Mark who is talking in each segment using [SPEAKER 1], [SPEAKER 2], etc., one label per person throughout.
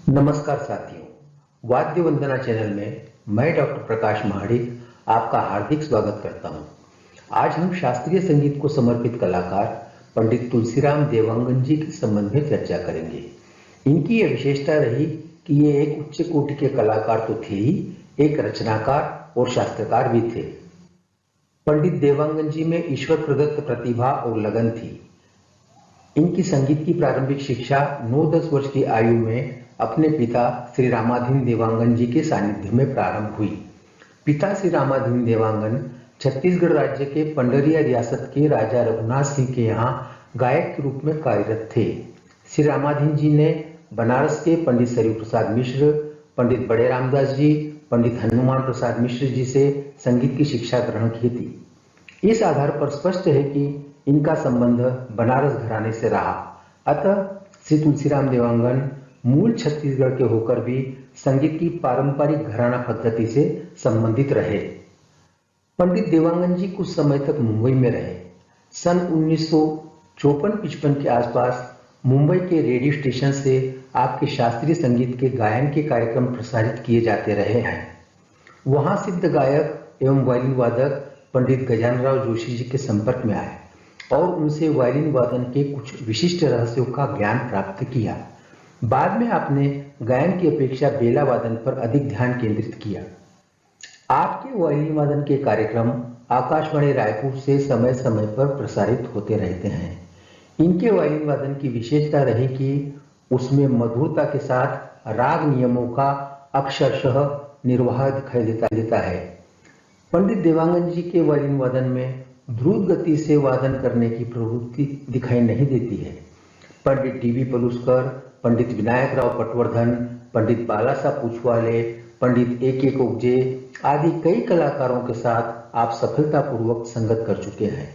[SPEAKER 1] नमस्कार साथियों, वाद्य वंदना चैनल में मैं डॉक्टर प्रकाश महाडिक आपका हार्दिक स्वागत करता हूं। आज हम शास्त्रीय संगीत को समर्पित कलाकार पंडित तुलसीराम देवांगन जी के संबंध में चर्चा करेंगे। इनकी यह विशेषता रही कि ये एक उच्च कोटि के कलाकार तो थे ही, एक रचनाकार और शास्त्रकार भी थे। पंडित देवांगन जी में ईश्वर प्रदत्त प्रतिभा और लगन थी। इनकी संगीत की प्रारंभिक शिक्षा 9-10 वर्ष की आयु में अपने पिता श्री रामाधीन देवांगन जी के सानिध्य में प्रारंभ हुई। पिता श्री रामाधीन देवांगन छत्तीसगढ़ राज्य के पंडरिया रियासत के राजा रघुनाथ सिंह के यहाँ गायक के रूप में कार्यरत थे। श्री रामाधीन जी ने बनारस के पंडित सरयू प्रसाद मिश्र, पंडित बड़े रामदास जी, पंडित हनुमान प्रसाद मिश्र जी से संगीत की शिक्षा ग्रहण की थी। इस आधार पर स्पष्ट है कि इनका संबंध बनारस घराने से रहा। अतः श्री तुलसीराम देवांगन मूल छत्तीसगढ़ के होकर भी संगीत की पारंपरिक घराना पद्धति से संबंधित रहे। पंडित देवांगन जी कुछ समय तक मुंबई में रहे। सन 1954-55 के आसपास मुंबई के रेडियो स्टेशन से आपके शास्त्रीय संगीत के गायन के कार्यक्रम प्रसारित किए जाते रहे हैं। वहां सिद्ध गायक एवं वायलिन वादक पंडित गजाननराव जोशी जी के संपर्क में आए और उनसे वायलिन वादन के कुछ विशिष्ट रहस्यों का ज्ञान प्राप्त किया। बाद में आपने गायन की अपेक्षा बेला वादन पर अधिक ध्यान केंद्रित किया। आपके वायलिन वादन के कार्यक्रम आकाशवाणी रायपुर से समय समय पर प्रसारित होते रहते हैं। इनके वायलिन वादन की विशेषता रही कि उसमें मधुरता के साथ राग नियमों का अक्षरशः निर्वाह दिखाई देता है। पंडित देवांगन जी के वायलिन वादन में द्रुत गति से वादन करने की प्रवृत्ति दिखाई नहीं देती है। पंडित डी.वी. पलुस्कर, पंडित विनायकराव पटवर्धन, पंडित बालासाहेब पूछवाले, पंडित ए.के. कोगजे आदि कई कलाकारों के साथ आप सफलतापूर्वक संगत कर चुके हैं।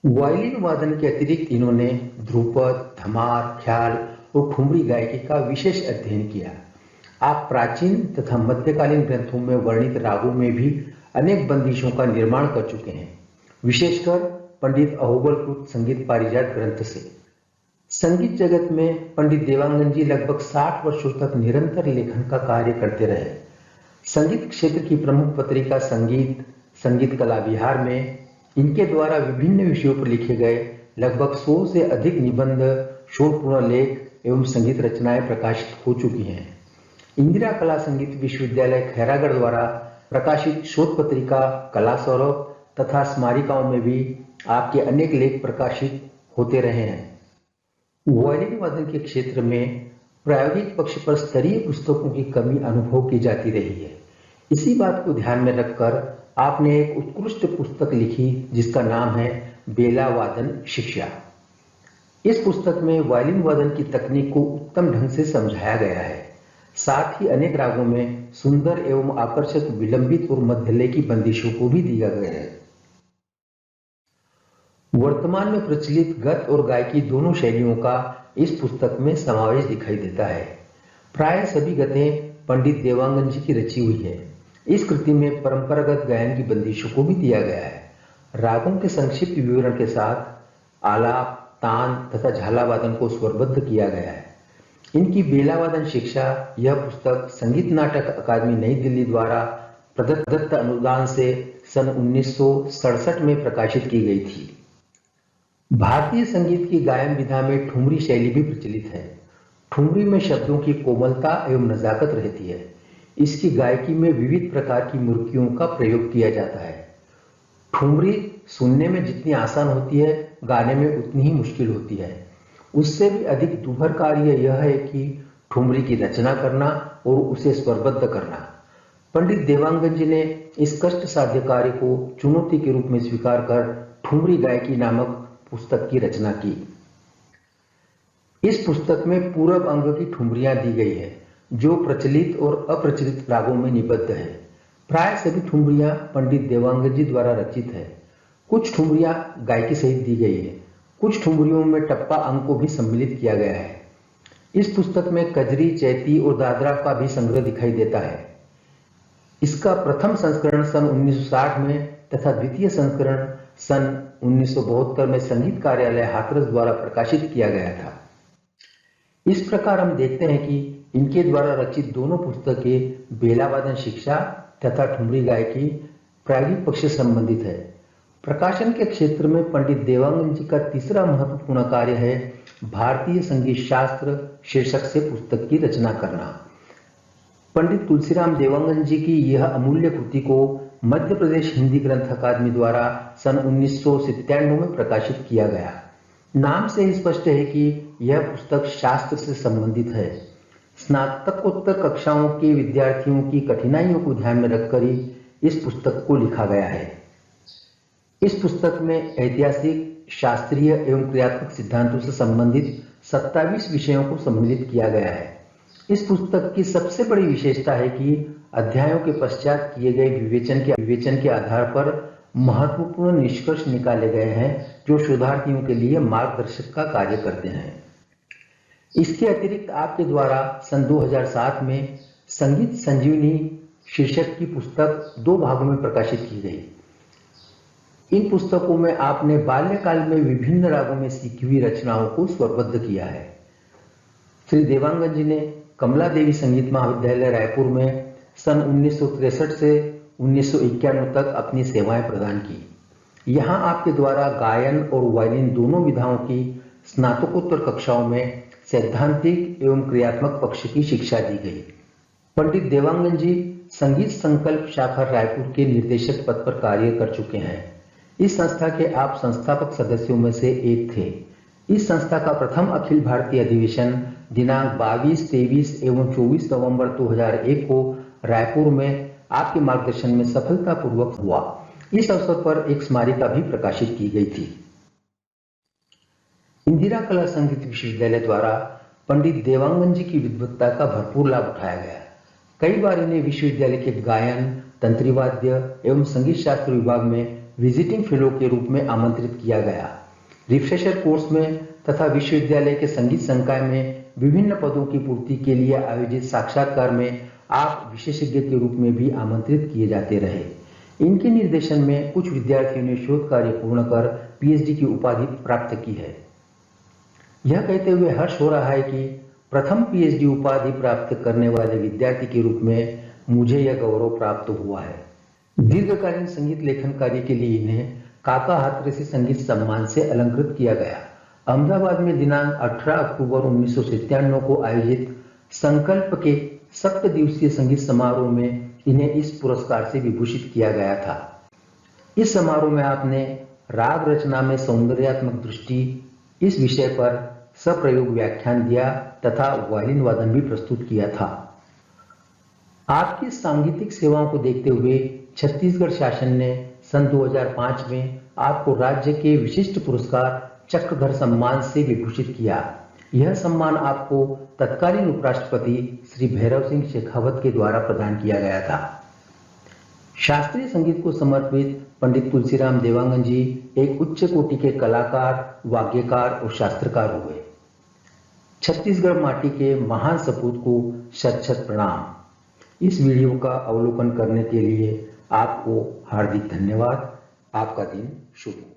[SPEAKER 1] वायलिन वादन के अतिरिक्त इन्होंने ध्रुपद, धमार, ख्याल और ठुमरी गायकी का विशेष अध्ययन किया। आप प्राचीन तथा मध्यकालीन ग्रंथों में वर्णित रागों में भी अनेक बंदिशों का निर्माण कर चुके हैं, विशेषकर पंडित अहोबलकृत संगीत पारिजात ग्रंथ से। संगीत जगत में पंडित देवांगन जी लगभग 60 वर्षों तक निरंतर लेखन का कार्य करते रहे। संगीत क्षेत्र की प्रमुख पत्रिका संगीत कला विहार में इनके द्वारा विभिन्न विषयों पर लिखे गए लगभग 100 से अधिक निबंध, शोधपूर्ण लेख एवं संगीत रचनाएं प्रकाशित हो चुकी हैं। इंदिरा कला संगीत विश्वविद्यालय खैरागढ़ द्वारा प्रकाशित शोध पत्रिका कला सौरभ तथा स्मारिकाओं में भी आपके अनेक लेख प्रकाशित होते रहे हैं। वायलिन वादन के क्षेत्र में प्रायोगिक पक्ष पर स्तरीय पुस्तकों की कमी अनुभव की जाती रही है। इसी बात को ध्यान में रखकर आपने एक उत्कृष्ट पुस्तक लिखी जिसका नाम है बेला वादन शिक्षा। इस पुस्तक में वायलिन वादन की तकनीक को उत्तम ढंग से समझाया गया है। साथ ही अनेक रागों में सुंदर एवं आकर्षक विलंबित और मध्यलय की बंदिशों को भी दिया गया है। वर्तमान में प्रचलित गत और गायकी दोनों शैलियों का इस पुस्तक में समावेश दिखाई देता है। प्राय सभी गतें पंडित देवांगन जी की रची हुई है। इस कृति में परंपरागत गायन की बंदिशों को भी दिया गया है। रागों के संक्षिप्त विवरण के साथ आलाप, तान तथा झाला वादन को स्वरबद्ध किया गया है। इनकी बेला वादन शिक्षा यह पुस्तक संगीत नाटक अकादमी नई दिल्ली द्वारा प्रदत्त अनुदान से सन 1967 में प्रकाशित की गई थी। भारतीय संगीत की गायन विधा में ठुमरी शैली भी प्रचलित है। ठुमरी में शब्दों की कोमलता एवं नजाकत रहती है। इसकी गायकी में विविध प्रकार की मुर्कियों का प्रयोग किया जाता है। ठुमरी सुनने में जितनी आसान होती है, गाने में उतनी ही मुश्किल होती है। उससे भी अधिक दुभर कार्य यह है कि ठुमरी की रचना करना और उसे स्वरबद्ध करना। पंडित देवांगन जी ने इस कष्ट साध्य कार्य को चुनौती के रूप में स्वीकार कर ठुमरी गायकी नामक पुस्तक की रचना की। इस पुस्तक में पूरब अंग की ठुमरियां दी गई है जो प्रचलित और अप्रचलित रागों में निबद्ध है। प्राय सभी ठुमरियां पंडित देवांगन जी द्वारा रचित है। कुछ ठुमरियां गायकी सहित दी गई है। कुछ ठुमरियों में टप्पा अंग को भी सम्मिलित किया गया है। इस पुस्तक में कजरी, चैती और दादरा का भी संग्रह दिखाई देता है। इसका प्रथम संस्करण सन 1960 में तथा द्वितीय संस्करण सन 1972 में संगीत कार्यालय हाथरस द्वारा प्रकाशित किया गया था। इस प्रकार हम देखते हैं कि इनके द्वारा रचित दोनों पुस्तकें बेला वादन शिक्षा तथा ठुमरी गायकी प्रायोगिक पक्ष से संबंधित है। प्रकाशन के क्षेत्र में पंडित देवांगन जी का तीसरा महत्वपूर्ण कार्य है भारतीय संगीत शास्त्र शीर्षक से पुस्तक की रचना करना। पंडित तुलसीराम देवांगन जी की यह अमूल्य कृति को मध्य प्रदेश हिंदी ग्रंथ अकादमी द्वारा सन 1997 में प्रकाशित किया गया। नाम से ही स्पष्ट है कि यह पुस्तक शास्त्र से संबंधित है। स्नातकोत्तर कक्षाओं के विद्यार्थियों की कठिनाइयों को ध्यान में रखकर ही इस पुस्तक को लिखा गया है। इस पुस्तक में ऐतिहासिक, शास्त्रीय एवं क्रियात्मक सिद्धांतों से संबंधित 27 विषयों को सम्मिलित किया गया है। इस पुस्तक की सबसे बड़ी विशेषता है कि अध्यायों के पश्चात किए गए विवेचन के आधार पर महत्वपूर्ण निष्कर्ष निकाले गए हैं जो शोधार्थियों के लिए मार्गदर्शक का कार्य करते हैं। इसके अतिरिक्त आपके द्वारा सन 2007 में संगीत संजीवनी शीर्षक की पुस्तक 2 भागों में प्रकाशित की गई। इन पुस्तकों में आपने बाल्यकाल में विभिन्न रागों में सीखी हुई रचनाओं को स्वरबद्ध किया है। श्री देवांगन जी ने कमला देवी संगीत महाविद्यालय रायपुर में सन 1963 से 1991 तक अपनी सेवाएं प्रदान की। यहाँ आपके द्वारा गायन और वायलिन दोनों विधाओं की स्नातकोत्तर कक्षाओं में सैद्धांतिक एवं क्रियात्मक पक्ष की शिक्षा दी गई। पंडित देवांगन जी संगीत संकल्प शाखा रायपुर के निर्देशक पद पर कार्य कर चुके हैं। इस संस्था के आप संस्थापक सदस्यों में से एक थे। इस संस्था का प्रथम अखिल भारतीय अधिवेशन दिनांक 22, 23 एवं 24 नवंबर 2001 को रायपुर में आपके मार्गदर्शन में सफलतापूर्वक हुआ। इस अवसर पर एक स्मारिका भी प्रकाशित की गई थी। इंदिरा कला संगीत विश्वविद्यालय द्वारा पंडित देवांगन जी की विद्वत्ता का भरपूर लाभ उठाया गया। कई बार इन्हें विश्वविद्यालय के गायन, तंत्रीवाद्य एवं संगीत शास्त्र विभाग में विजिटिंग फेलो के रूप में आमंत्रित किया गया। रिफ्रेशर कोर्स में तथा विश्वविद्यालय के संगीत संकाय में विभिन्न पदों की पूर्ति के लिए आयोजित साक्षात्कार में आप विशेषज्ञ के रूप में भी आमंत्रित किए जाते रहे। इनके निर्देशन में कुछ विद्यार्थियों ने शोध कार्य पूर्ण कर पीएचडी की उपाधि प्राप्त की है। यह कहते हुए हर्ष हो रहा है कि प्रथम पीएचडी उपाधि प्राप्त करने वाले विद्यार्थी के रूप में मुझे यह गौरव प्राप्त हुआ है। दीर्घकालीन संगीत लेखन कार्य के लिए इन्हें काका हाथरसी संगीत सम्मान से अलंकृत किया गया। अहमदाबाद में दिनांक 18 अक्टूबर 1997 को आयोजित संकल्प के 7 दिवसीय संगीत समारोह में इन्हें इस पुरस्कार से विभूषित किया गया था। इस समारोह में आपने राग रचना में सौंदर्यात्मक दृष्टि इस विषय पर सप्रयोग व्याख्यान दिया तथा वायलिन वादन भी प्रस्तुत किया था। आपकी सांगीतिक सेवाओं को देखते हुए छत्तीसगढ़ शासन ने सन 2005 में आपको राज्य के विशिष्ट पुरस्कार चक्रधर सम्मान से विभूषित किया। यह सम्मान आपको तत्कालीन उपराष्ट्रपति श्री भैरव सिंह शेखावत के द्वारा प्रदान किया गया था। शास्त्रीय संगीत को समर्पित पंडित तुलसीराम देवांगन जी एक उच्च कोटि के कलाकार, वाग्यकार और शास्त्रकार हुए। छत्तीसगढ़ माटी के महान सपूत को शत शत प्रणाम। इस वीडियो का अवलोकन करने के लिए आपको हार्दिक धन्यवाद। आपका दिन शुभ हो।